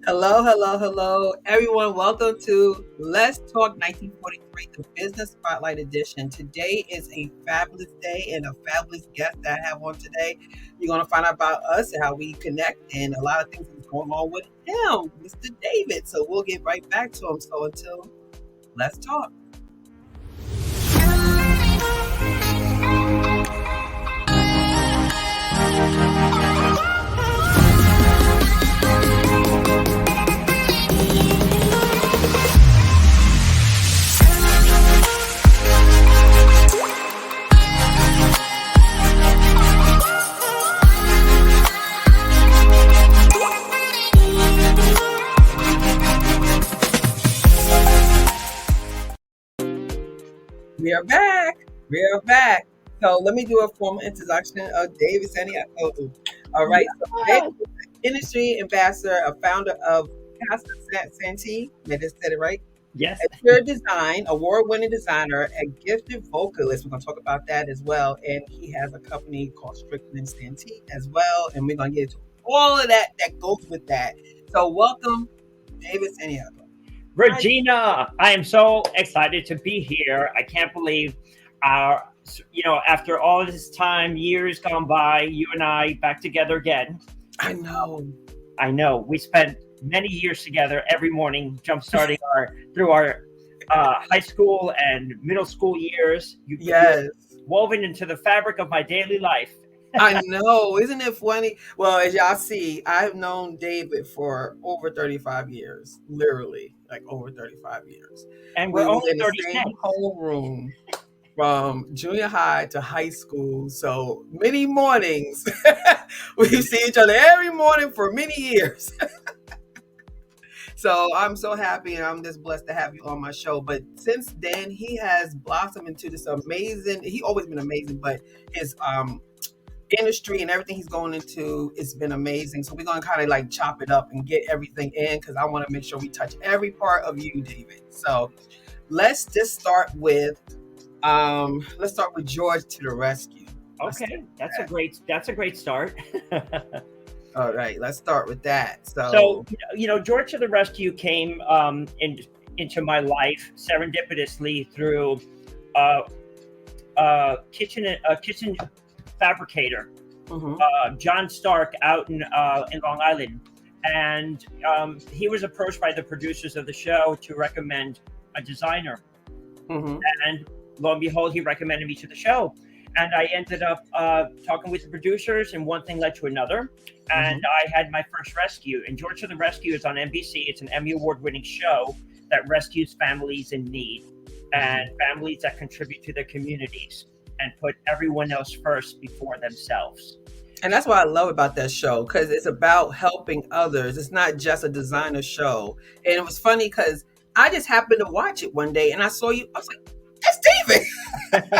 Hello, hello, hello, everyone. Welcome to Let's Talk 1943, the Business Spotlight Edition. Today is a fabulous day and a fabulous guest that I have on today. You're going to find out about us and how we connect and a lot of things that's going on with him, Mr. David. So we'll get right back to him. So until let's talk. We are back. We are back. So let me do a formal introduction of David Santiago. All right. So David is an industry ambassador, a founder of Casa Santi. I just said it right. Yes. Interior Design, award-winning designer, a gifted vocalist. We're going to talk about that as well. And he has a company called Strickland Santi as well. And we're going to get into all of that goes with that. So welcome, David Santiago. Regina, I am so excited to be here. I can't believe after all this time, years gone by, you and I back together again. I know. We spent many years together every morning, jumpstarting through our high school and middle school years. Yes. Woven into the fabric of my daily life. I know. Isn't it funny? Well, as y'all see, I've known David for over 35 years, literally, like over 35 years. And we're only in the 36. same homeroom from junior high to high school. So many mornings, we've seen each other every morning for many years. So I'm so happy and I'm just blessed to have you on my show. But since then, he has blossomed into this amazing, he always been amazing, but his industry and everything he's going into, it's been amazing. So we're going to kind of like chop it up and get everything in because I want to make sure we touch every part of you, David. So let's just start with George to the rescue. Okay, that's a great start. All right, let's start with that. So George to the rescue came into my life serendipitously through a kitchen fabricator, John Stark, out in Long Island, and he was approached by the producers of the show to recommend a designer, and lo and behold, he recommended me to the show, and I ended up talking with the producers, and one thing led to another, and I had my first rescue. And George to the Rescue is on NBC. It's an Emmy Award-winning show that rescues families in need and families that contribute to their communities and put everyone else first before themselves. And that's what I love about that show, because it's about helping others. It's not just a designer show. And it was funny because I just happened to watch it one day and I saw you. I was like, that's David. It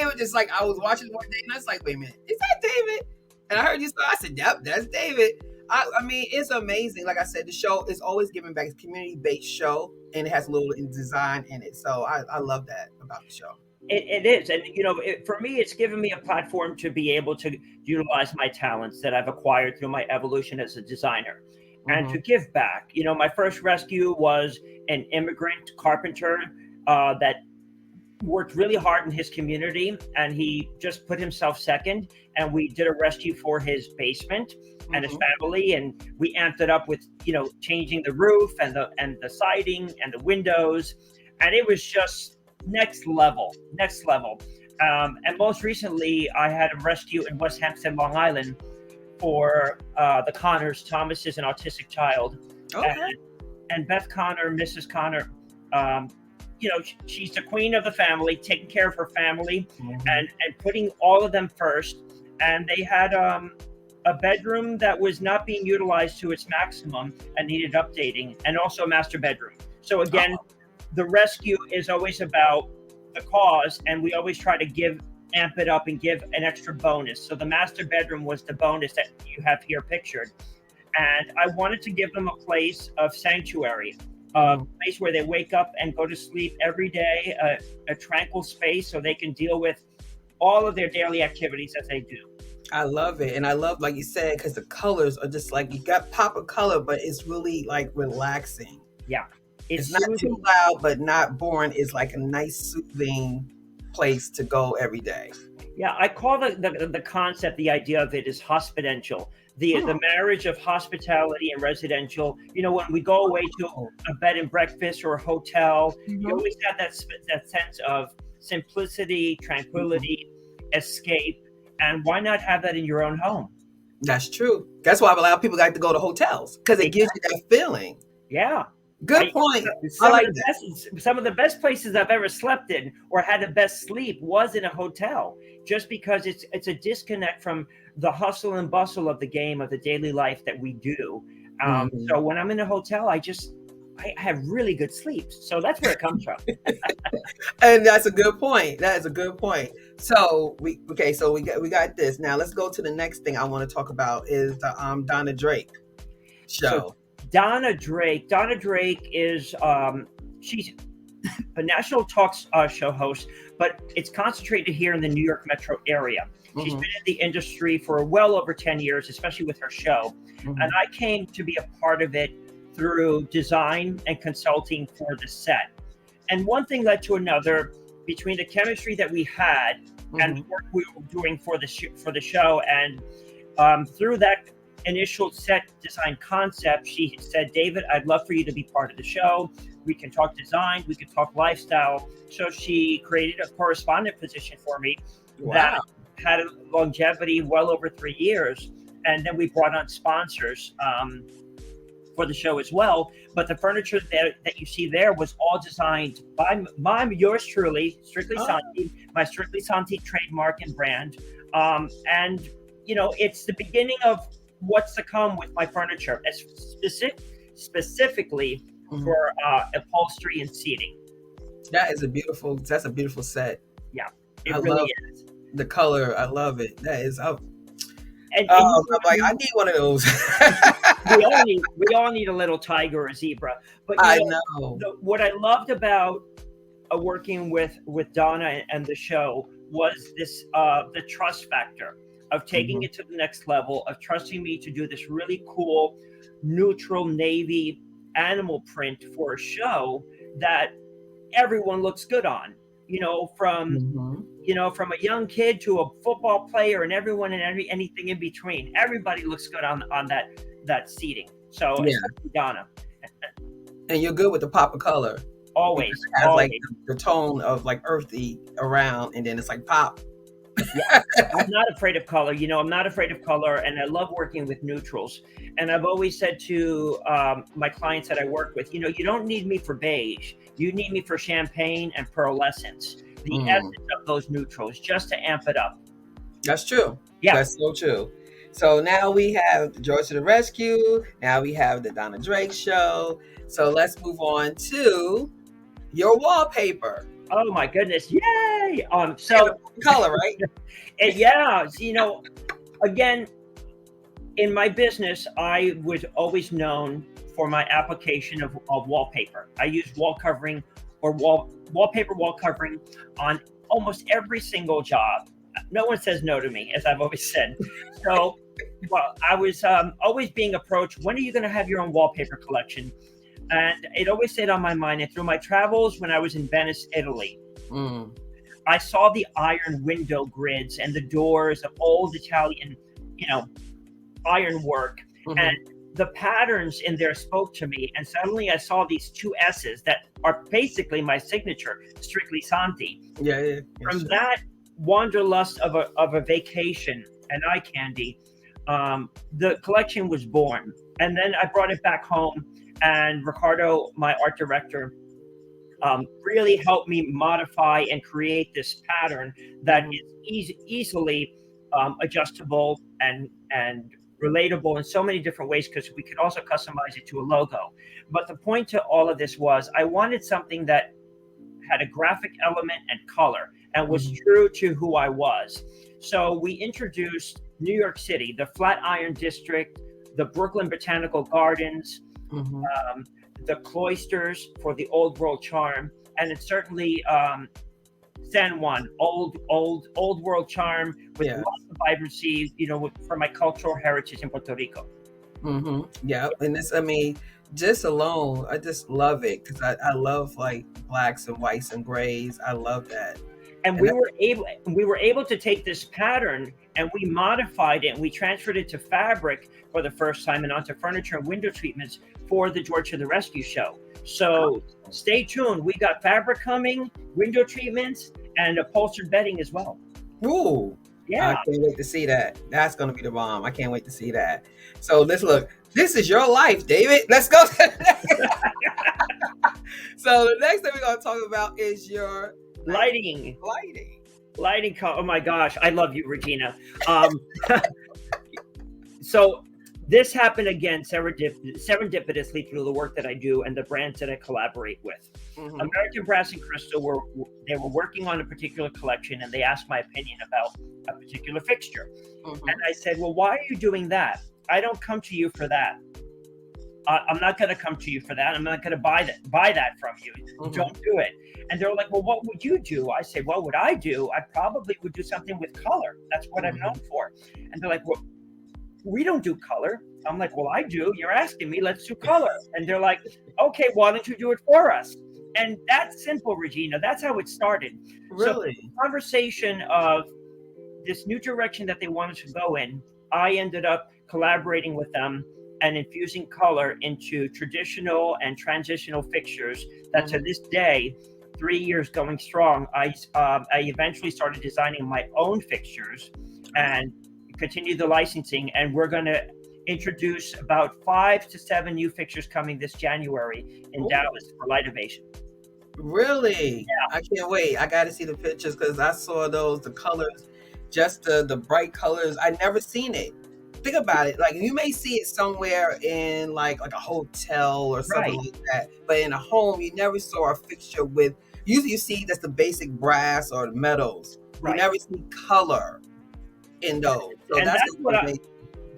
was just like I was watching one day and I was like, wait a minute, is that David? And I heard you, so I said, yep, that's David. I mean, it's amazing. Like I said, the show is always giving back. It's a community-based show and it has a little design in it. So I love that about the show. It is. And, for me, it's given me a platform to be able to utilize my talents that I've acquired through my evolution as a designer and to give back. My first rescue was an immigrant carpenter that worked really hard in his community, and he just put himself second. And we did a rescue for his basement and his family. And we amped it up with, changing the roof and the siding and the windows. And it was just next level. And most recently, I had a rescue in West Hampstead, Long Island, for the Connors. Thomas is an autistic child. Okay. And Beth Connor, Mrs. Connor, she's the queen of the family, taking care of her family and putting all of them first. And they had a bedroom that was not being utilized to its maximum and needed updating, and also a master bedroom. So again, the rescue is always about the cause, and we always try to amp it up and give an extra bonus. So the master bedroom was the bonus that you have here pictured. And I wanted to give them a place of sanctuary, a place where they wake up and go to sleep every day, a tranquil space so they can deal with all of their daily activities as they do. I love it. And I love, like you said, because the colors are just like, you got pop of color, but it's really like relaxing. Yeah, It's it's not too soothing. loud, but not boring. It's like a nice, soothing place to go every day. Yeah, I call the concept, the idea of it is hospitential. The marriage of hospitality and residential. You know, when we go away to a bed and breakfast or a hotel, you Mhm. always have that sense of simplicity, tranquility, escape, and why not have that in your own home? That's true. That's why a lot of people like to go to hotels because it gives you that feeling. Yeah. Good point. I Some of like the that. some of the best places I've ever slept in or had the best sleep was in a hotel, just because it's a disconnect from the hustle and bustle of the game of the daily life that we do. Mhm. So when I'm in a hotel, I have really good sleep. So that's where it comes from. And that's a good point. That is a good point. So we got this. Now let's go to the next thing I want to talk about is the Donna Drake So show. Donna Drake is she's a national talk show host, but it's concentrated here in the New York metro area. She's Mhm. been in the industry for well over 10 years, especially with her show. Mhm. And I came to be a part of it through design and consulting for the set. And one thing led to another between the chemistry that we had and the Mhm. work we were doing for the show. And through that initial set design concept, she said, David, I'd love for you to be part of the show. We can talk design, we can talk lifestyle. So she created a correspondent position for me that Wow. had a longevity well over 3 years. And then we brought on sponsors for the show as well. But the furniture that you see there was all designed by yours truly, Strictly Oh, Santi, my Strictly Santi trademark and brand. And, you know, it's the beginning of what's to come with my furniture, specifically mhm. for upholstery and seating. That's a beautiful set. Yeah, I it really love is. the color. I love it. That is And you I'm like, I need one of those. we all need a little tiger or zebra. But you I know, know. what I loved about working with Donna and the show was this the trust factor of taking Mhm. it to the next level, of trusting me to do this really cool neutral navy animal print for a show that everyone looks good on. You know, Mhm. from a young kid to a football player and everyone and anything in between. Everybody looks good on that seating. So Yeah. especially Donna, And you're good with the pop of color. always, Because it has like always. the tone of like earthy around and then it's like pop. Yeah, I'm not afraid of color. You know, I'm not afraid of color, and I love working with neutrals. And I've always said to my clients that I work with, you know, you don't need me for beige. You need me for champagne and pearlescence, the Mm. essence of those neutrals, just to amp it up. That's true. Yeah. That's so true. So now we have George to the Rescue. Now we have the Donna Drake Show. So let's move on to your wallpaper. Oh my goodness! Yay! And So the color, right? yeah, you know, again, in my business, I was always known for my application of wallpaper. I use wall covering or wallpaper wall covering on almost every single job. No one says no to me, as I've always said. So, well, I was always being approached. When are you going to have your own wallpaper collection? And it always stayed on my mind. And through my travels, when I was in Venice, Italy, Mm. I saw the iron window grids and the doors of old Italian, you know, ironwork, Mhm. and the patterns in there spoke to me. And suddenly I saw these two S's that are basically my signature, Strictly Santi. Yeah. From Sure. that wanderlust of a vacation and eye candy, the collection was born. And then I brought it back home, and Ricardo, my art director, really helped me modify and create this pattern that Mhm. is easily adjustable and relatable in so many different ways, because we could also customize it to a logo. But the point to all of this was I wanted something that had a graphic element and color and was Mhm. true to who I was. So we introduced New York City, the Flatiron District, the Brooklyn Botanical Gardens, Mhm. the cloisters for the old world charm, and it certainly San Juan, old world charm with Yeah. lots of vibrancy, for my cultural heritage in Puerto Rico. Yeah, and this, I mean, just alone, I just love it because I love like blacks and whites and grays. I love that. And we were able to take this pattern and we modified it and we transferred it to fabric for the first time and onto furniture and window treatments for the George to the Rescue show. So stay tuned. We got fabric coming, window treatments, and upholstered bedding as well. Ooh. Yeah. I can't wait to see that. That's going to be the bomb. I can't wait to see that. So let's look. This is your life, David. Let's go. So the next thing we're going to talk about is your lighting. Oh my gosh. I love you, Regina. So this happened again serendipitously through the work that I do and the brands that I collaborate with. American Brass and Crystal they were working on a particular collection and they asked my opinion about a particular fixture. And I said, well, why are you doing that? I don't come to you for that. I'm not going to come to you for that. I'm not going to buy that from you. Don't do it. And they're like, well, what would you do? I said, what would I do? I probably would do something with color. That's what I'm known for. And they're like, well, we don't do color. I'm like, well, I do. You're asking me, let's do color. And they're like, okay, why don't you do it for us? And that's simple, Regina. That's how it started. Really? So the conversation of this new direction that they wanted to go in, I ended up collaborating with them and infusing color into traditional and transitional fixtures that to this day, 3 years going strong, I eventually started designing my own fixtures and continue the licensing, and we're going to introduce about 5 to 7 new fixtures coming this January in Dallas for Lightovation. Really? Yeah. I can't wait. I got to see the pictures because I saw the colors, just the bright colors. I never seen it. Think about it. Like you may see it somewhere in like a hotel or something like that, but in a home, you never saw a fixture with. Usually, you see that's the basic brass or metals. You never see color in those. So and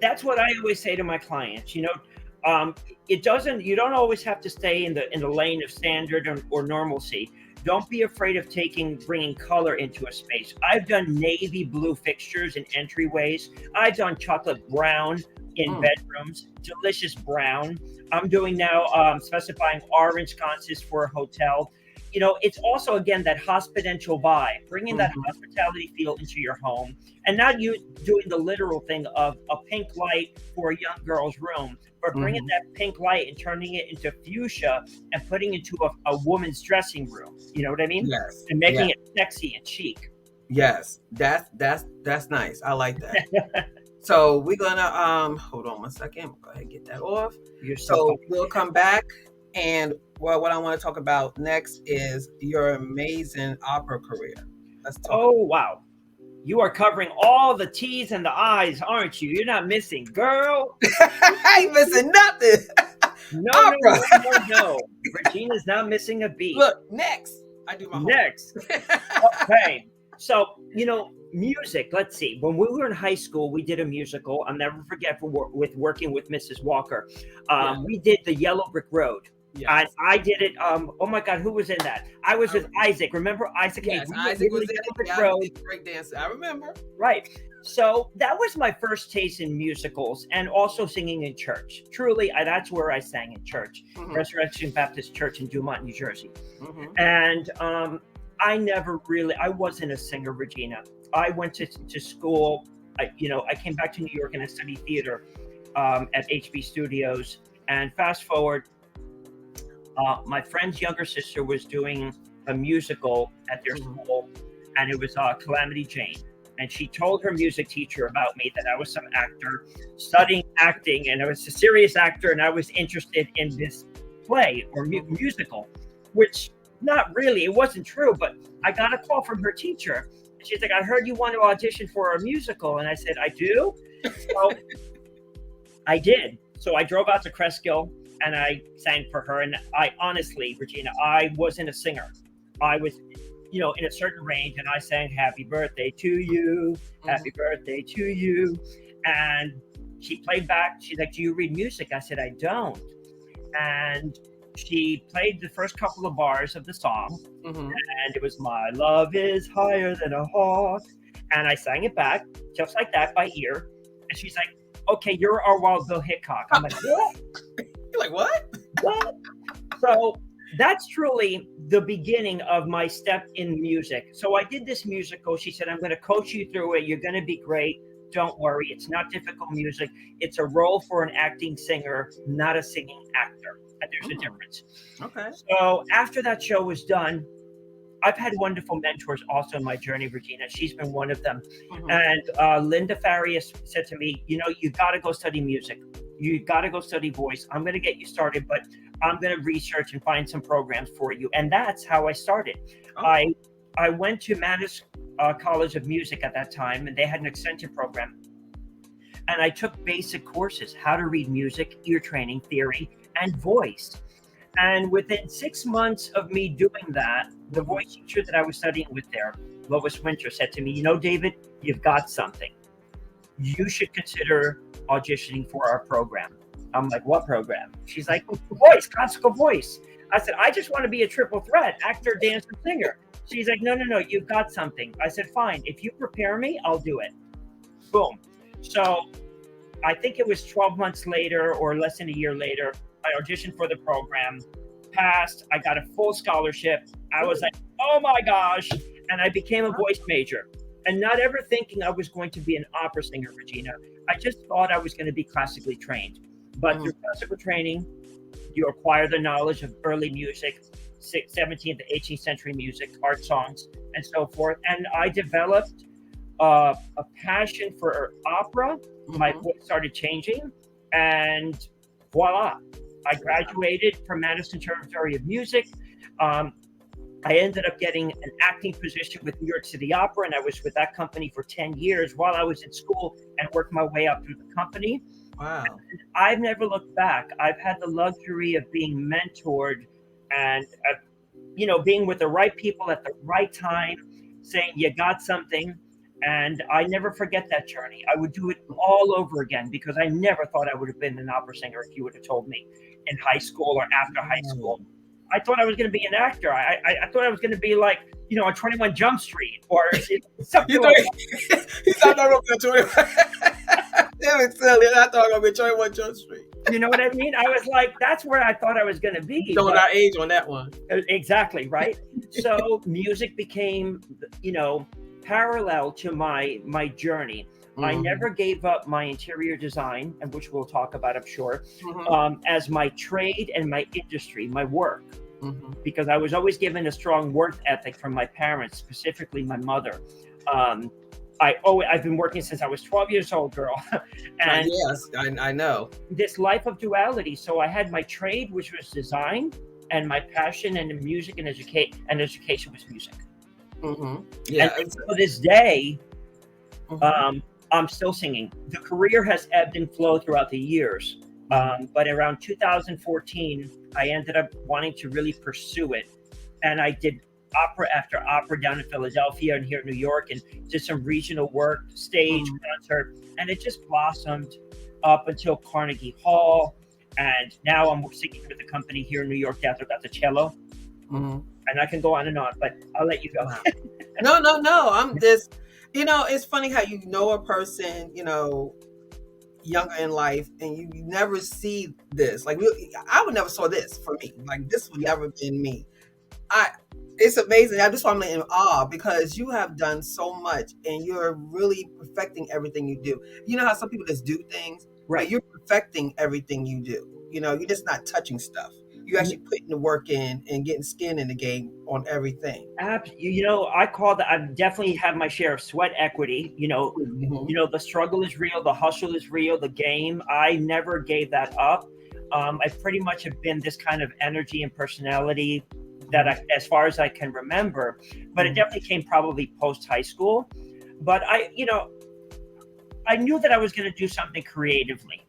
that's what I always say to my clients. You don't always have to stay in the lane of standard or normalcy. Don't be afraid of bringing color into a space. I've done navy blue fixtures in entryways. I've done chocolate brown in bedrooms, delicious brown. I'm doing now specifying orange sconces for a hotel. It's also, again, that hospitential vibe, bringing that hospitality feel into your home, and not you doing the literal thing of a pink light for a young girl's room, but bringing that pink light and turning it into fuchsia and putting it into a woman's dressing room. You know what I mean? Yes. And making it sexy and chic. Yes, that's nice. I like that. So we're gonna hold on one second. Go ahead and get that off. So we'll come back. And what I want to talk about next is your amazing opera career. Let's talk. Oh, wow. You are covering all the T's and the I's, aren't you? You're not missing, girl. I ain't missing nothing. No. Regina's not missing a beat. Look, next. I do my homework. Next. Okay. So, music, let's see. When we were in high school, we did a musical. I'll never forget with working with Mrs. Walker. We did The Yellow Brick Road. Yes. I did it. Oh my God, who was in that? I was with Isaac. Remember Isaac? Yes, Isaac was in it. Break dance. I remember. Right. So that was my first taste in musicals and also singing in church. Truly, that's where I sang in church, Resurrection Baptist Church in Dumont, New Jersey. And I wasn't a singer, Regina. I went to school. I came back to New York and I studied theater at HB Studios. And fast forward, my friend's younger sister was doing a musical at their school, and it was Calamity Jane. And she told her music teacher about me, that I was some actor studying acting, and I was a serious actor, and I was interested in this play or musical, which not really, it wasn't true, but I got a call from her teacher. And she's like, I heard you want to audition for a musical. And I said, I do? So I did. So I drove out to Cresskill and I sang for her. And I honestly, Regina, I wasn't a singer. I was, in a certain range, and I sang Happy Birthday to You, Happy Birthday to You. And she played back. She's like, do you read music? I said, I don't. And she played the first couple of bars of the song, Mm-hmm. and it was "My love is higher than a hawk," and I sang it back just like that by ear. And she's like, "Okay, you're our Wild Bill Hickok." I'm like, "What? You're like, what? What?" So that's truly the beginning of my step in music. So I did this musical. She said, "I'm going to coach you through it. You're going to be great. Don't worry. It's not difficult music. It's a role for an acting singer, not a singing actor. And there's a difference." Okay. So after that show was done, I've had wonderful mentors also in my journey, Regina. She's been one of them. Mm-hmm. And Linda Farias said to me, "You know, you got to go study music. You got to go study voice. I'm going to get you started, but I'm going to research and find some programs for you." And that's how I started. Oh. I went to Manus College of Music at that time, and they had an extension program. And I took basic courses, how to read music, ear training, theory, and voice. And within 6 months of me doing that, the voice teacher that I was studying with there, Lois Winter, said to me, "You know, David, you've got something. You should consider auditioning for our program." I'm like, "What program?" She's like, "Voice, classical voice." I said, "I just want to be a triple threat, actor, dancer, singer." She's like, no, you've got something. I said, "Fine. If you prepare me, I'll do it." Boom. So I think it was 12 months later or less than a year later, I auditioned for the program, passed. I got a full scholarship. I was like, "Oh my gosh." And I became a voice major. And not ever thinking I was going to be an opera singer, Regina. I just thought I was going to be classically trained. But through classical training, you acquire the knowledge of early music, 17th to 18th century music, art songs, and so forth. And I developed a passion for opera. My voice started changing, and voila, I graduated from Madison Conservatory of Music. I ended up getting an acting position with New York City Opera, and I was with that company for 10 years while I was in school and worked my way up through the company. Wow. And I've never looked back. I've had the luxury of being mentored and, being with the right people at the right time, saying, "You got something." And I never forget that journey. I would do it all over again because I never thought I would have been an opera singer if you would have told me in high school or after high school. I thought I was going to be an actor. I thought I was going to be like, on 21 Jump Street or something like that. He thought I was going to be 21. Damn, silly. I thought I was going to be 21 Jump Street. You know what I mean? I was like, that's where I thought I was going to be. Showing our age on that one. Exactly, right? So music became, parallel to my journey. I never gave up my interior design, and which we'll talk about, I'm sure, as my trade and my industry, my work, because I was always given a strong work ethic from my parents, specifically my mother. I've been working since I was 12 years old, girl. And yes, I know. This life of duality. So I had my trade, which was design, and my passion and music and education was music. Yeah. And to this day, I'm still singing. The career has ebbed and flowed throughout the years. But around 2014, I ended up wanting to really pursue it. And I did opera after opera down in Philadelphia and here in New York, and did some regional work, stage, concert. And it just blossomed up until Carnegie Hall. And now I'm singing with the company here in New York, Teatro Cello. And I can go on, but I'll let you go. No. I'm just, it's funny how you know a person, younger in life, and you never see this. Like, I would never saw this for me. Like, this would never been me. It's amazing. I just want to in awe because you have done so much, and you're really perfecting everything you do. You know how some people just do things, right? But you're perfecting everything you do. You're just not touching stuff. You're actually putting the work in and getting skin in the game on everything. I call that. I definitely have my share of sweat equity. The struggle is real. The hustle is real. The game. I never gave that up. I pretty much have been this kind of energy and personality that as far as I can remember, but it definitely came probably post high school. But I knew that I was going to do something creatively.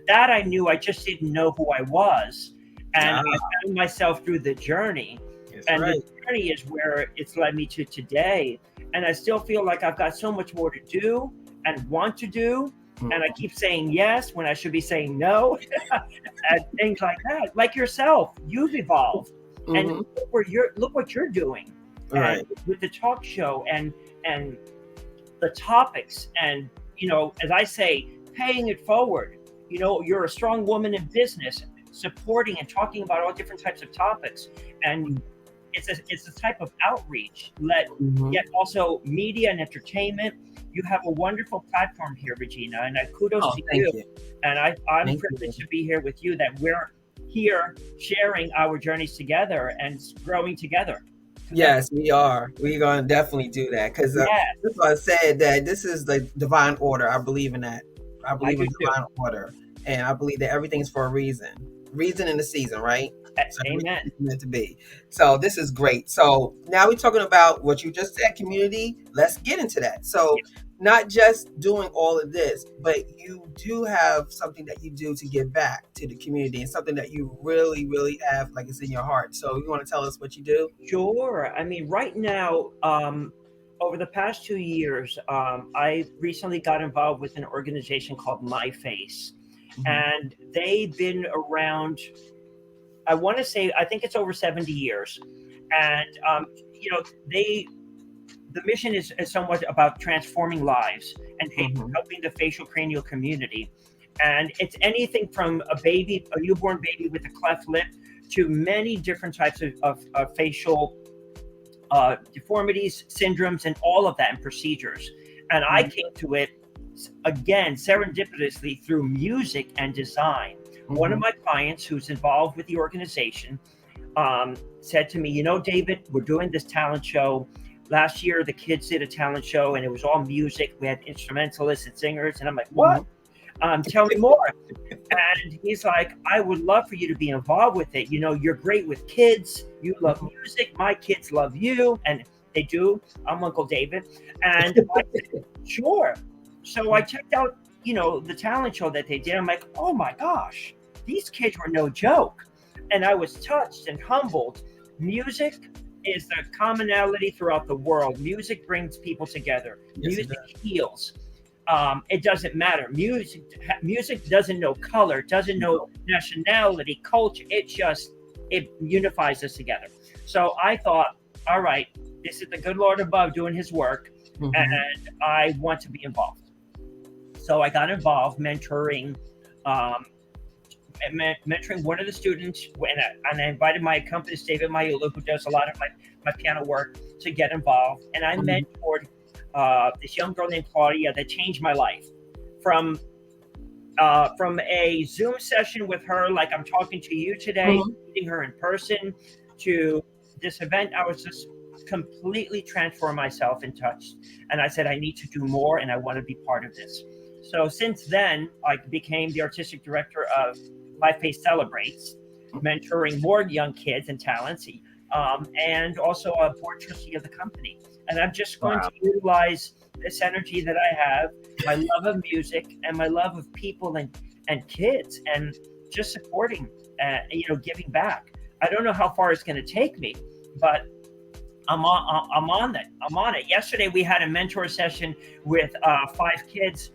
That I knew. I just didn't know who I was. And I found myself through the journey. The journey is where it's led me to today. And I still feel like I've got so much more to do and want to do. and I keep saying yes when I should be saying no, and things like that. Like yourself, you've evolved, and look what you're doing, Right. and with the talk show and the topics, and as I say, paying it forward. You're a strong woman in business, supporting and talking about all different types of topics, and it's a type of outreach, yet also media and entertainment. You have a wonderful platform here, Regina, and kudos to you. And I'm privileged to be here with you, that we're here sharing our journeys together and growing together. Yes, we are. We're going to definitely do that, because that's why I said that this is the divine order. I believe in that. I believe in divine order, and I believe that everything's for a reason in the season, right? So amen. It's meant to be. So this is great. So now we're talking about what you just said, community. Let's get into that. So not just doing all of this, but you do have something that you do to give back to the community, and something that you really, really have, like, it's in your heart. So you want to tell us what you do? Sure. I mean, right now, over the past 2 years, I recently got involved with an organization called My Face, and they've been around, I think it's over 70 years. And, the mission is somewhat about transforming lives and helping the facial cranial community. And it's anything from a newborn baby with a cleft lip, to many different types of facial deformities, syndromes, and all of that, and procedures. And I came to it, again, serendipitously, through music and design. One of my clients who's involved with the organization said to me, David, we're doing this talent show. Last year, the kids did a talent show, and it was all music. We had instrumentalists and singers. And I'm like, what? Tell me more. And he's like, I would love for you to be involved with it. You're great with kids. You love music. My kids love you. And they do. I'm Uncle David. And I said, sure. So I checked out, the talent show that they did. I'm like, oh my gosh, these kids were no joke. And I was touched and humbled. Music is the commonality throughout the world. Music brings people together. Yes, music heals. It doesn't matter. Music doesn't know color, doesn't know nationality, culture. It unifies us together. So I thought, all right, this is the good Lord above doing his work, and I want to be involved. So I got involved mentoring one of the students, and I invited my accompanist, David Mayula, who does a lot of my piano work, to get involved. And I mentored this young girl named Claudia that changed my life. From a Zoom session with her, like I'm talking to you today, meeting her in person, to this event, I was just completely transformed myself and touched. And I said, I need to do more, and I want to be part of this. So since then, I became the artistic director of My Face Celebrates, mentoring more young kids and talents, and also a board trustee of the company. And I'm just going to utilize this energy that I have, my love of music and my love of people and kids, and just supporting, giving back. I don't know how far it's going to take me, but I'm on it. I'm on it. Yesterday, we had a mentor session with 5 kids.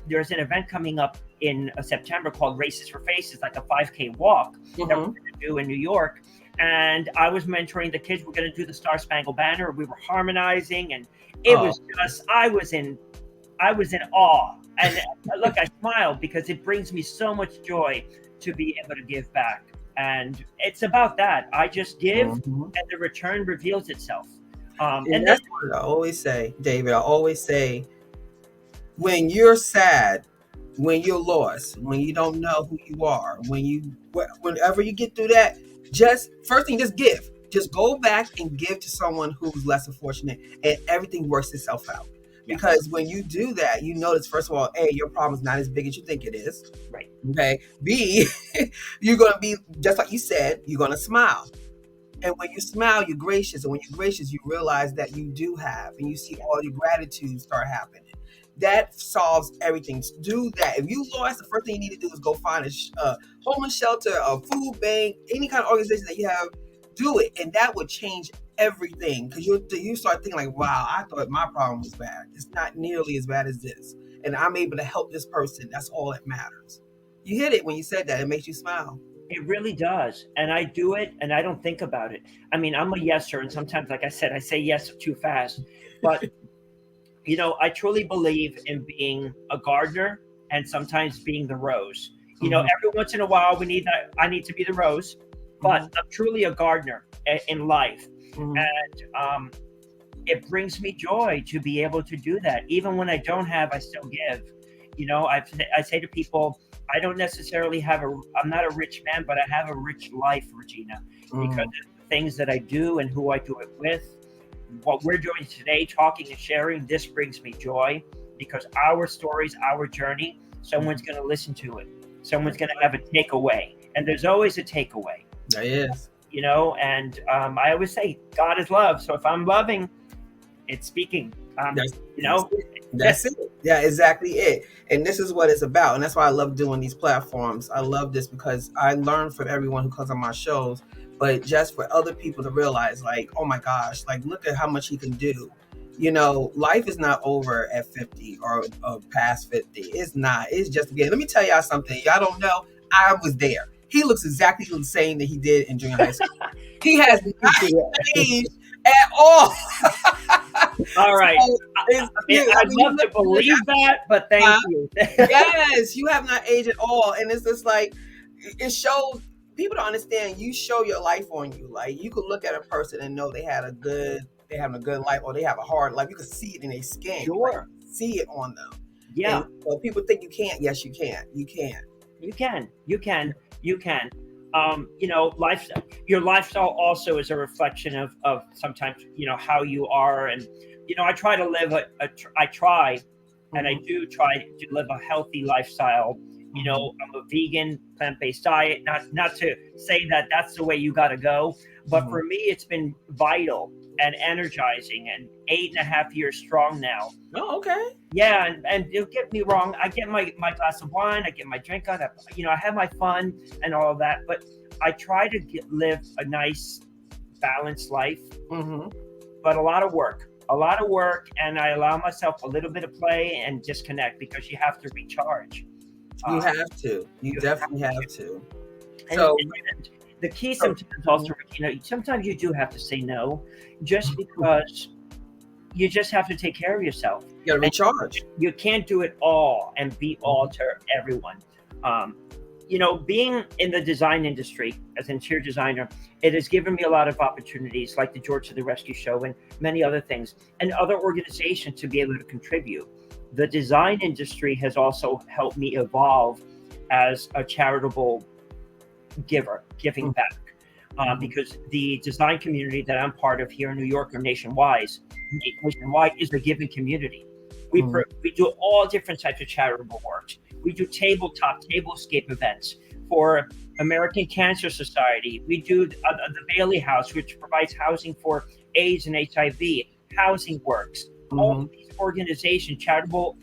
There's an event coming up in September called Races for Faces, like a 5K walk that we're going to do in New York. And I was mentoring the kids. We're going to do the Star Spangled Banner. We were harmonizing, and it was just, I was in awe. And look, I smiled because it brings me so much joy to be able to give back. And it's about that. I just give, and the return reveals itself. And that's what I always say, David. I always say, when you're sad, when you're lost, when you don't know who you are, whenever you get through that, just give. Just go back and give to someone who's less fortunate, and everything works itself out. Because when you do that, you notice, first of all, A, your problem's not as big as you think it is. Right. Okay. B, you're going to be, just like you said, you're going to smile. And when you smile, you're gracious. And when you're gracious, you realize that you do have, and you see all your gratitude start happening. That solves everything. Do that. If you lost, the first thing you need to do is go find a homeless shelter, a food bank, any kind of organization that you have. Do it, and that would change everything. Because you start thinking like, wow, I thought my problem was bad. It's not nearly as bad as this. and I'm able to help this person, that's all that matters. You hit it when you said that. It makes you smile. It really does. And I do it and I don't think about it. I mean, I'm a yeser, and sometimes, like I said, I say yes too fast. But, I truly believe in being a gardener and sometimes being the rose. Every once in a while I need to be the rose, but I'm truly a gardener in life. And it brings me joy to be able to do that. Even when I don't have, I still give. I say to people, I don't necessarily I'm not a rich man, but I have a rich life, Regina, because of the things that I do and who I do it with. What we're doing today, talking and sharing, this brings me joy because our stories, our journey, someone's going to listen to it. Someone's going to have a takeaway. And there's always a takeaway. There is. And I always say, God is love. So if I'm loving, it's speaking. That's it. Yeah, exactly it. And this is what it's about. And that's why I love doing these platforms. I love this because I learn from everyone who comes on my shows, but just for other people to realize, like, oh my gosh, like, look at how much he can do. Life is not over at 50 or past 50. It's not. It's just again. Let me tell y'all something. Y'all don't know. I was there. He looks exactly the same that he did in junior high school. He has not aged at all. All right. I'd love to believe that, but thank you. Yes, you have not aged at all. And it's just like, it shows, people don't understand, you show your life on you. Like, you could look at a person and know they're having a good life, or they have a hard life. You can see it in their skin. Sure. Like, see it on them. Yeah. And so people think you can't. Yes, you can. You can. You can. Your lifestyle also is a reflection of sometimes, how you are. And, I try to live and I do try to live a healthy lifestyle. I'm a vegan, plant-based diet, not to say that that's the way you got to go, but for me, it's been vital and energizing, and 8.5 years strong now. Oh, okay. Yeah. And don't get me wrong. I get my glass of wine, I get my drink on, I have my fun and all of that, but I try to live a nice, balanced life, but a lot of work, and I allow myself a little bit of play and disconnect because you have to recharge. You have to. You definitely have to. So and the key sometimes also, sometimes you do have to say no, just because you just have to take care of yourself. You got to recharge. You can't do it all and be all to everyone. Being in the design industry as an interior designer, it has given me a lot of opportunities, like the George to the Rescue show and many other things, and other organizations to be able to contribute. The design industry has also helped me evolve as a charitable giver, giving back. Because the design community that I'm part of here in New York or nationwide is a giving community. We do all different types of charitable work. We do tablescape events for American Cancer Society. We do the Bailey House, which provides housing for AIDS and HIV. Housing Works. All of these organizations, charitable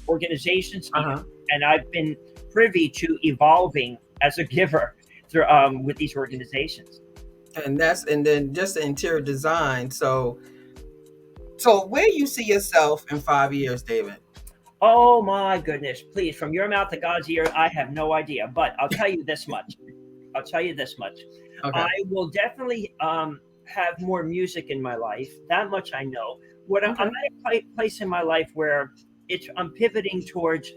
organizations, and I've been privy to evolving as a giver through with these organizations. And then just the interior design. So where you see yourself in 5 years, David? Oh my goodness! Please, from your mouth to God's ear, I have no idea. But I'll tell you this much. Okay. I will definitely have more music in my life. That much I know. I'm at a place in my life where I'm pivoting towards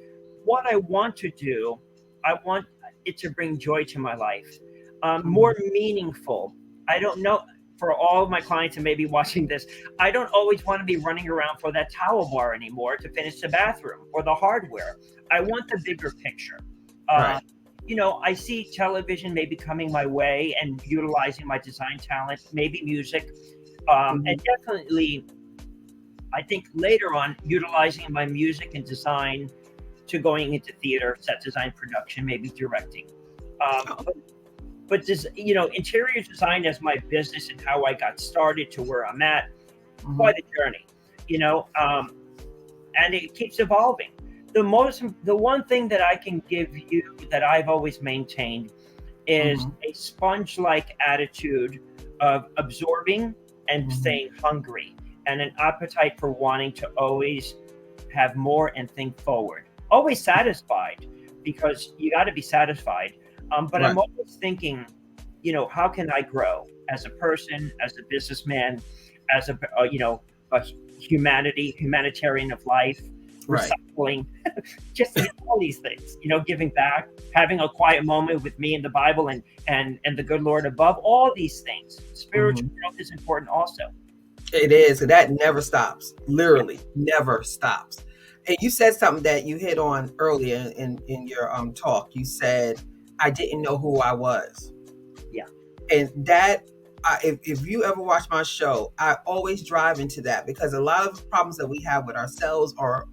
what I want to do. I want it to bring joy to my life, more meaningful. I don't know, for all of my clients and maybe watching this, I don't always want to be running around for that towel bar anymore to finish the bathroom or the hardware. I want the bigger picture. Right. I see television maybe coming my way and utilizing my design talent, maybe music, and definitely, I think later on, utilizing my music and design to going into theater, set design, production, maybe directing. But this, interior design as my business and how I got started to where I'm at, quite a journey, and it keeps evolving. The one thing that I can give you that I've always maintained is a sponge-like attitude of absorbing and staying hungry, and an appetite for wanting to always have more and think forward. Always satisfied, because you got to be satisfied. But Right. I'm always thinking, how can I grow as a person, as a businessman, as a humanitarian of life, Right. recycling, just all these things, giving back, having a quiet moment with me and the Bible and the good Lord above, all these things. Spiritual growth is important also. It is. That never stops. Literally never stops. And you said something that you hit on earlier in your talk. You said, I didn't know who I was. Yeah. And that, if you ever watch my show, I always drive into that, because a lot of the problems that we have with ourselves or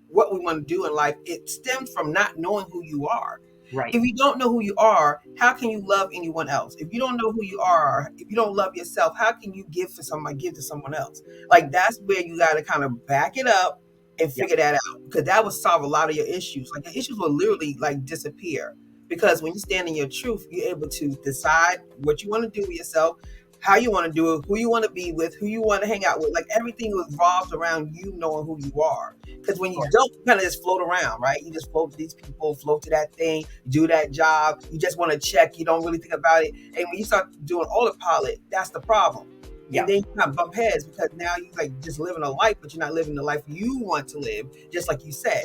what we want to do in life, it stems from not knowing who you are. Right. If you don't know who you are, how can you love anyone else? If you don't know who you are, if you don't love yourself, how can you give to someone else? Like, that's where you got to kind of back it up and figure that out, because that would solve a lot of your issues. Like, your issues will literally like disappear, because when you stand in your truth, you're able to decide what you want to do with yourself, how you want to do it, who you want to be with, who you want to hang out with. Like, everything revolves around you knowing who you are. Because when you don't, you kind of just float around, right? You just float to these people, float to that thing, do that job. You just want to check. You don't really think about it. And when you start doing autopilot, that's the problem. Yeah. And then you kind of bump heads, because now you like just living a life, but you're not living the life you want to live. Just like you said,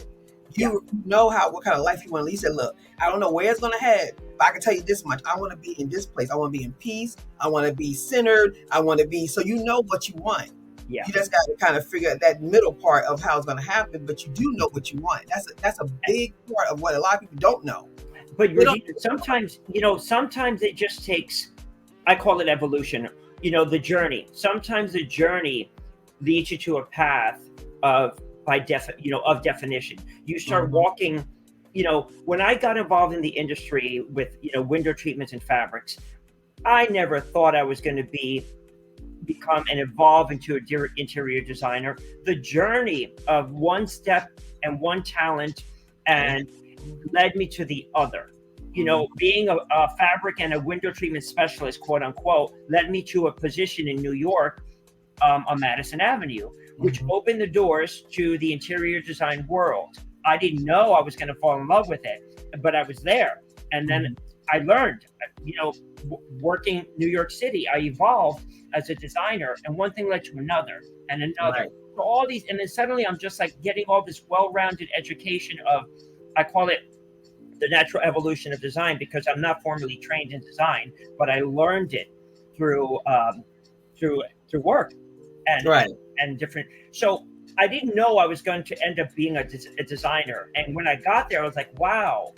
you know what kind of life you want to live. You said, look, I don't know where it's going to head, but I can tell you this much. I want to be in this place. I want to be in peace. I want to be centered. I want to be, so you know what you want. Yeah. You just got to kind of figure out that middle part of how it's going to happen, but you do know what you want. That's a big part of what a lot of people don't know. But sometimes it just takes, I call it evolution, the journey. Sometimes the journey leads you to a path of definition. You start walking, when I got involved in the industry with, window treatments and fabrics, I never thought I was going to become and evolve into an interior designer. The journey of one step and one talent and led me to the other. Being a fabric and a window treatment specialist, quote unquote, led me to a position in New York on Madison Avenue, which opened the doors to the interior design world. I didn't know I was going to fall in love with it, but I was there. And then I learned, working New York City, I evolved as a designer, and one thing led to another and another. Right. So all these, and then suddenly I'm just like getting all this well-rounded education of, I call it the natural evolution of design, because I'm not formally trained in design, but I learned it through work and different. So I didn't know I was going to end up being a designer. And when I got there, I was like, wow,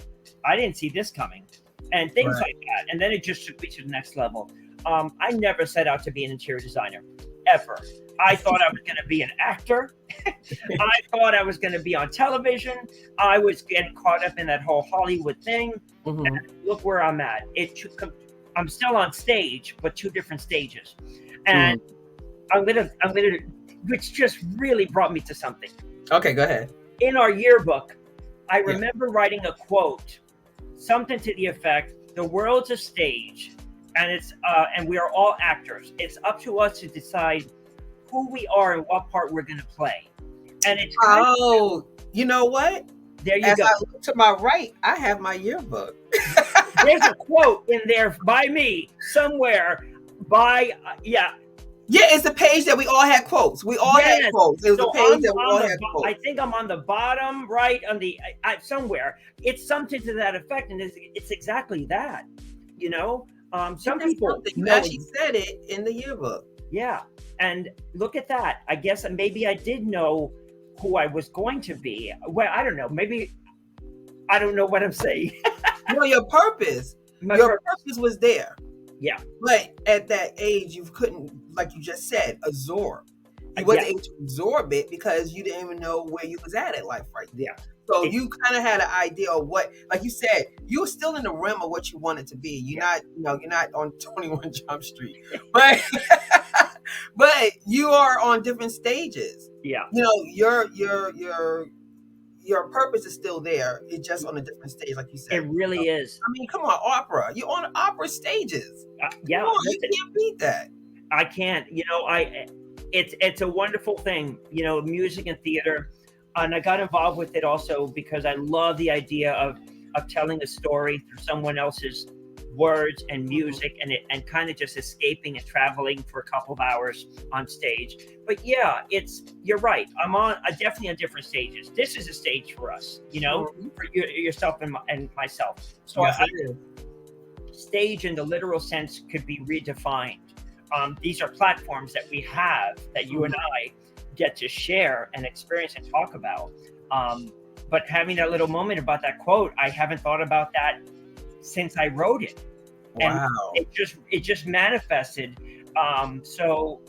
I didn't see this coming, and things like that. And then it just took me to the next level. I never set out to be an interior designer, ever. I thought I was going to be an actor. I thought I was going to be on television. I was getting caught up in that whole Hollywood thing. And look where I'm at. I'm still on stage, but two different stages. And I'm gonna, which just really brought me to something. Okay, go ahead. In our yearbook, I remember writing a quote, something to the effect, "The world's a stage, and we are all actors. It's up to us to decide who we are and what part we're going to play." And it's you know what? There you As go. I look to my right, I have my yearbook. There's a quote in there by me somewhere. Yeah, it's a page that we all had quotes. We all had quotes. It was a page that we all had quotes. I think I'm on the bottom right on the somewhere. It's something to that effect, and it's exactly that. Some people actually said it in the yearbook. Yeah, and look at that. I guess maybe I did know who I was going to be. Well, I don't know. Maybe I don't know what I'm saying. No, your purpose. Your purpose was there. Yeah. But at that age, you couldn't, like you just said, absorb. You wasn't able to absorb it because you didn't even know where you was at in life right there. Yeah. So you kind of had an idea of what, like you said, you were still in the realm of what you wanted to be. You're not on 21 Jump Street, but but you are on different stages. Yeah. Your purpose is still there. It's just on a different stage, like you said. It really is. I mean, come on, opera. You're on opera stages. Yeah. Come on, you can't beat that. I can't. It's a wonderful thing. Music and theater. And I got involved with it also because I love the idea of telling a story through someone else's words and music, and kind of just escaping and traveling for a couple of hours on stage. But yeah, you're right. I'm definitely on different stages. This is a stage for us, for yourself and myself. So Yes, stage in the literal sense could be redefined. These are platforms that we have that you and I get to share and experience and talk about. But having that little moment about that quote, I haven't thought about that since I wrote it. Wow. And it just manifested. So,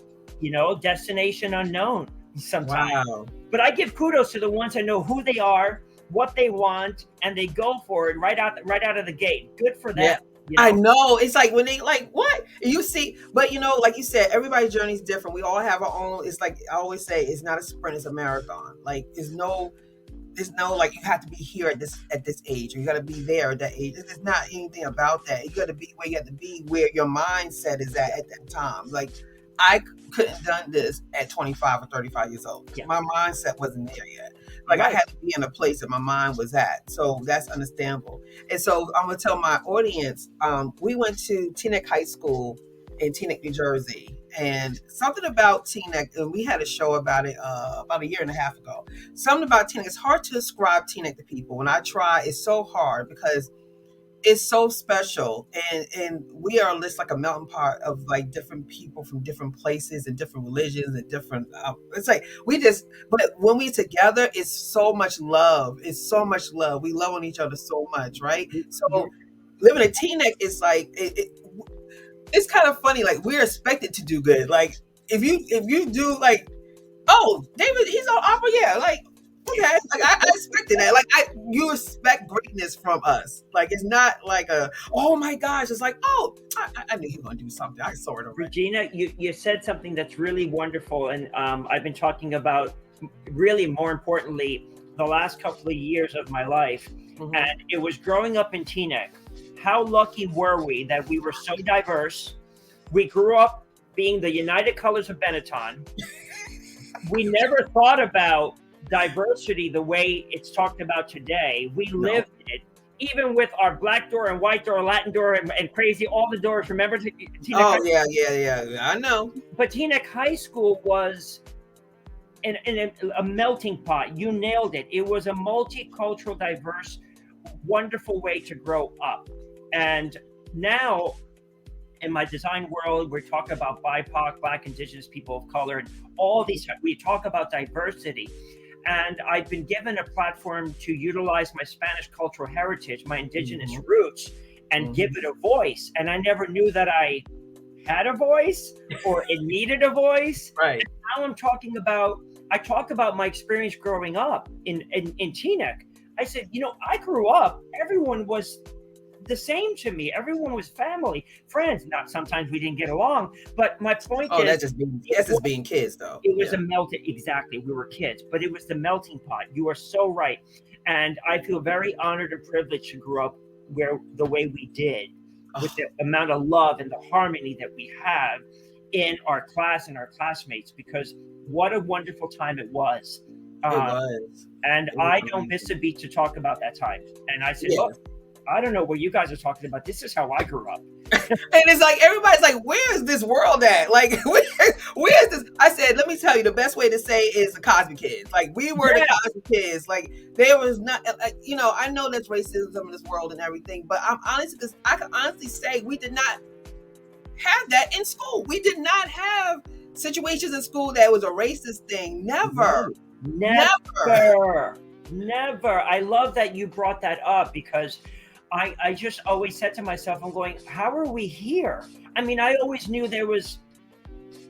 destination unknown sometimes. Wow. But I give kudos to the ones that know who they are, what they want, and they go for it right out of the gate. Good for them. Yeah. I know. It's like when they like, what? You see, but like you said, everybody's journey is different. We all have our own. It's like I always say, it's not a sprint, it's a marathon. Like there's no like you have to be here at this age, or you got to be there at that age. It's not anything about that. You got to be where you have to be, where your mindset is at that time. Like I couldn't have done this at 25 or 35 years old. Yeah. My mindset wasn't there yet. Like I had to be in a place that my mind was at. So that's understandable. And so I'm gonna tell my audience, we went to Teaneck High School in Teaneck, New Jersey. And something about Teaneck, and we had a show about it about a year and a half ago. Something about Teaneck, it's hard to describe Teaneck to people. When I try, it's so hard because it's so special, and we are just like a melting pot of like different people from different places and different religions and different. It's like but when we together, it's so much love. It's so much love. We love on each other so much, right? So living in Teaneck is like it's kind of funny. Like we're expected to do good. Like if you do like, oh, David, he's on opera, yeah, like. Okay, like I expected that. Like you expect greatness from us. Like it's not like oh my gosh. It's like, oh, I knew he was gonna do something. I saw it already. Regina, you said something that's really wonderful, and I've been talking about really more importantly the last couple of years of my life, and it was growing up in Teaneck. How lucky were we that we were so diverse? We grew up being the United Colors of Benetton. We never thought about diversity the way it's talked about today. We lived it, even with our black door and white door, Latin door, and crazy all the doors. Remember Teaneck? Oh yeah, I know. But Teaneck High School was a melting pot. You nailed it. It was a multicultural, diverse, wonderful way to grow up. And now in my design world, we're talking about BIPOC, Black, Indigenous, people of color, and all these. We talk about diversity. And I've been given a platform to utilize my Spanish cultural heritage, my indigenous roots, and give it a voice. And I never knew that I had a voice or it needed a voice. Right. And now I talk about my experience growing up in Teaneck. I said, I grew up, everyone was the same to me. Everyone was family, friends. Not sometimes we didn't get along, but my point is, that's just being kids, though. It was a melting. Exactly, we were kids, but it was the melting pot. You are so right, and I feel very honored and privileged to grow up the way we did, with the amount of love and the harmony that we have in our class and our classmates. Because what a wonderful time it was. It was, and I don't miss a beat to talk about that time. And I said, look, I don't know what you guys are talking about. This is how I grew up. And it's like, everybody's like, where is this world at? Like, where is this? I said, let me tell you, the best way to say is the Cosby Kids. Like, we were the Cosby Kids. Like, there was not, I know there's racism in this world and everything, but I can honestly say we did not have that in school. We did not have situations in school that was a racist thing. Never. I love that you brought that up, because I just always said to myself, I'm going, how are we here? I mean, I always knew there was.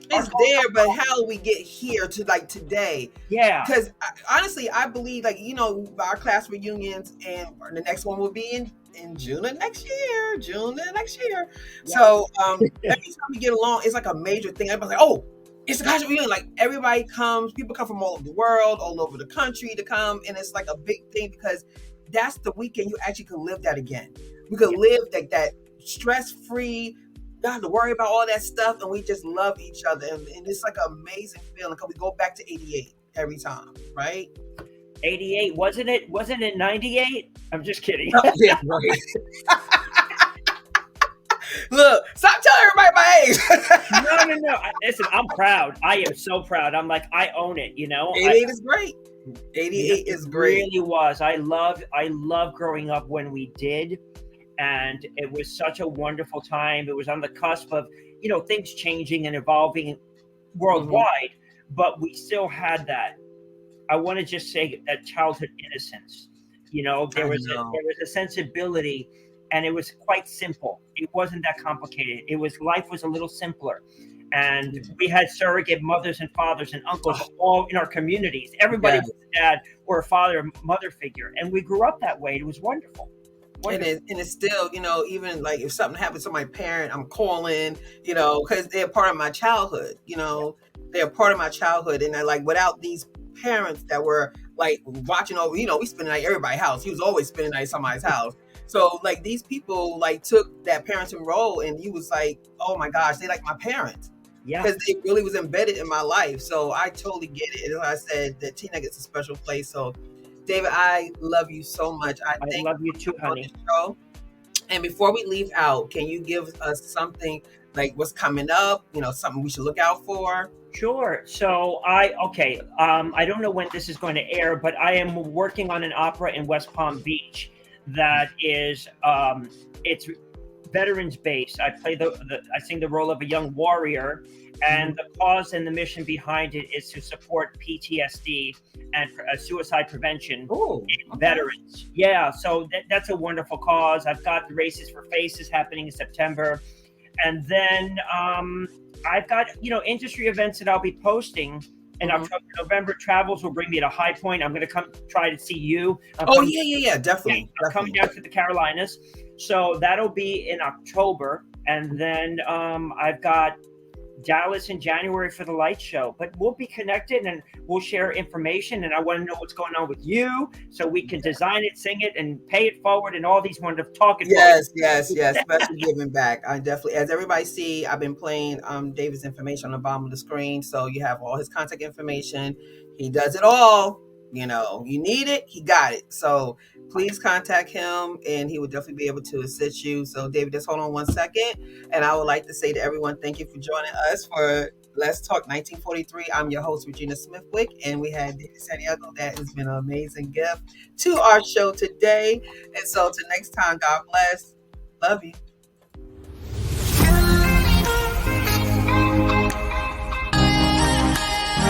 It's there, but how do we get here to like today? Yeah. Because honestly, I believe our class reunions, and the next one will be in June of next year. Yeah. So every time we get along, it's like a major thing. Everybody's like, oh, it's a class reunion. Like everybody comes, people come from all over the world, all over the country to come. And it's like a big thing, because that's the weekend you actually can live that again. We could live like that stress-free, not have to worry about all that stuff, and we just love each other. And it's like an amazing feeling, because we go back to 88 every time, right? 88, wasn't it? Wasn't it 98? I'm just kidding. Yeah, right. Look, stop telling everybody my age. No. Listen, I'm proud. I am so proud. I'm like, I own it. 88 is great. 88 is great. Really was. I love growing up when we did, and it was such a wonderful time. It was on the cusp of things changing and evolving worldwide, but we still had that. I want to just say that childhood innocence. There was a sensibility, and it was quite simple. It wasn't that complicated. Life was a little simpler. And we had surrogate mothers and fathers and uncles all in our communities. Everybody was a dad or a father or mother figure. And we grew up that way. It was wonderful. And it's still, even like if something happens to my parent, I'm calling, because they're part of my childhood, they're part of my childhood. And like without these parents that were like watching over, we spend the night at everybody's house. He was always spending the night at somebody's house. So like these people like took that parenting role, and you was like, oh my gosh, they like my parents. Yeah. Because they really was embedded in my life. So I totally get it. And as I said, that Tina gets a special place. So David, I love you so much. I love you too, honey. Show. And before we leave out, can you give us something like what's coming up? Something we should look out for? Sure. So I don't know when this is going to air, but I am working on an opera in West Palm Beach that is it's veterans based. I play I sing the role of a young warrior, and the cause and the mission behind it is to support PTSD and suicide prevention in veterans. Yeah, so that's a wonderful cause. I've got the Races for Faces happening in September, and then I've got industry events that I'll be posting. In October, November, travels will bring me to High Point. I'm going to come try to see you. Definitely. I'm coming down to the Carolinas. So that'll be in October. And then I've got Dallas in January for the light show. But we'll be connected and we'll share information. And I want to know what's going on with you so we can design it, sing it, and pay it forward and all these wonderful talking. Yes. Especially giving back. I definitely, as everybody see, I've been playing David's information on the bottom of the screen. So you have all his contact information. He does it all. You need it, he got it. So please contact him, and he would definitely be able to assist you. So David, just hold on 1 second. And I would like to say to everyone, thank you for joining us for Let's Talk 1943. I'm your host, Regina Smithwick, and we had David Santiago. That has been an amazing gift to our show today. And so till next time, God bless. Love you.